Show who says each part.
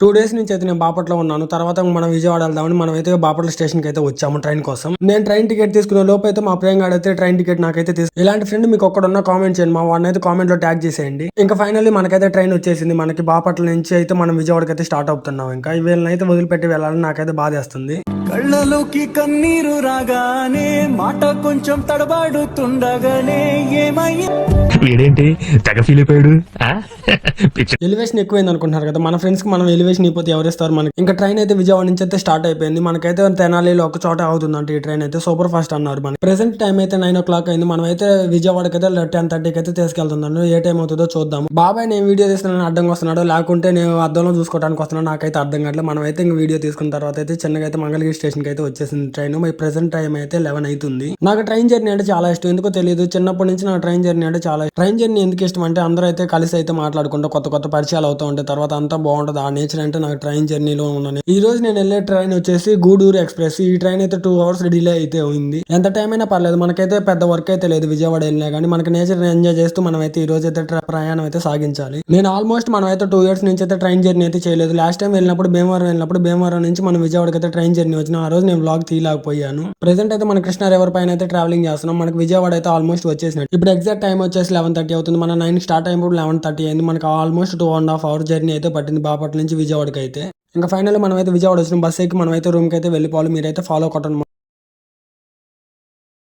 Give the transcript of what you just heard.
Speaker 1: 2 days నుంచి అయితే నేను బాపట్ల ఉన్నాను. తర్వాత మనం విజయవాడ వెళ్దామని మనమైతే బాపట్ల స్టేషన్‌కి అయితే వచ్చాము ట్రైన్ కోసం. నేను ట్రైన్ టికెట్ తీసుకునే లోపు అయితే మా ప్రియంగాడైతే ట్రైన్ టికెట్ నాకైతే ఇలాంటి ఫ్రెండ్ మీకు ఒక్కడున్నా కామెంట్ చేయండి. మా వాడినైతే కామెంట్‌లో ట్యాగ్ చేసేయండి. ఇంకా ఫైనల్లీ మనకైతే ట్రైన్ వచ్చేసింది. మనకి బాపట్ల నుంచి అయితే మనం విజయవాడకైతే స్టార్ట్ అవుతున్నాం. ఇంకా వీళ్ళనైతే వదిలిపెట్టి వెళ్ళాలని నాకైతే బాధేస్తుంది.
Speaker 2: కళ్ళలోకి కన్నీరు రాగానే మాట కొంచెం తడబాడుతుండగానే ఏమయ్యా
Speaker 3: వీడేంటి తెగ ఫీల్ అయిపోయాడు.
Speaker 1: ఎలివేషన్ ఎక్కువైంది అనుకుంటున్నారు కదా, మన ఫ్రెండ్స్ కి మనం ఎలివేషన్ అయిపోతే ఎవరిస్తారు మనకి. ఇంకా ట్రైన్ అయితే విజయవాడ నుంచి అయితే స్టార్ట్ అయిపోయింది. మనకైతే తెనాలిలో ఒక చోట అవుతుందంటే ఈ ట్రైన్ అయితే సూపర్ ఫాస్ట్ అన్నారు. మనకి ప్రెసెంట్ టైం అయితే 9 o'clock అయింది. మనం అయితే విజయవాడకి అయితే 10:30కి అయితే తీసుకెళ్తున్నాను. ఏ టైం అవుతుందో చూద్దాం. బాబాయ్ నేను వీడియో తీస్తున్నాను అడ్డంగా వస్తున్నాడు, లేకుంటే నేను అద్దంలో చూసుకోవడానికి వస్తున్నాను, నాకైతే అర్థం కావట్లేదు. మనం అయితే ఇంక వీడియో తీసుకున్న తర్వాత అయితే చిన్నగా అయితే మంగళగిరి స్టేషన్ కి అయితే వచ్చేసింది ట్రైన్. మై ప్రెసెంట్ టైం అయితే 11 అవుతుంది. నాకు ట్రైన్ జర్నీ అంటే చాలా ఇష్టం, ఎందుకో తెలియదు. చిన్నప్పటి నుంచి నాకు ట్రైన్ జర్నీ అంటే చాలా ఇష్టం. ట్రైన్ జర్నీ ఎందుకు ఇష్టం అంటే అందరూ అయితే కలిసి అయితే మాట్లాడుకుంటూ కొత్త కొత్త పరిచయాలు అవుతూ ఉంటాయి. తర్వాత అంతా బాగుంటుంది. ఆ నేచర్ అంటే నాకు ట్రైన్ జర్నీలో ఉన్నాను. ఈ రోజు నేను వెళ్ళే ట్రైన్ వచ్చేసి గూడూరు ఎక్స్ప్రెస్. ఈ ట్రైన్ అయితే 2 hours డిలే అయితే ఉంది. ఎంత టైం అయినా పర్లేదు, మనకైతే పెద్ద వర్క్ అయితే లేదు విజయవాడ వెళ్ళినా కానీ. మనకి నేచర్ ఎంజాయ్ చేస్తూ మనం అయితే ఈ రోజు అయితే ప్రయాణం అయితే సాగించాలి. నేను ఆల్మోస్ట్ మనం అయితే 2 years నుంచి అయితే ట్రైన్ జర్నీ అయితే చేయలేదు. లాస్ట్ టైం వెళ్ళినప్పుడు భీమవరం నుంచి మనం విజయవాడకి అయితే ట్రైన్ జర్నీ వచ్చిన ఆ రోజు నేను వ్లాగ్ తీయలేకపోయాను. ప్రెసెంట్ అయితే మన కృష్ణా రివర్ పైన అయితే ట్రావెలింగ్ చేస్తున్నాం. మనకి విజయవాడ అయితే ఆల్మోస్ట్ వచ్చేసినట్టు. ఇప్పుడు ఎగ్జాక్ట్ టైం వచ్చేసి 11:30 అవుతుంది. మన 9 స్టార్ట్ అయినప్పుడు 11:30 అయింది. మనకి ఆల్మోస్ట్ 2.5 hours జర్నీ అయితే పట్టింది బాపట్ల నుంచి విజయవాడకి అయితే. ఇంకా ఫైనల్ మనం అయితే విజయవాడ వచ్చిన బస్ ఎక్కి మనం అయితే రూమ్ కి అయితే వెళ్ళిపోవాలి. మీరైతే ఫాలో కొట్టండి.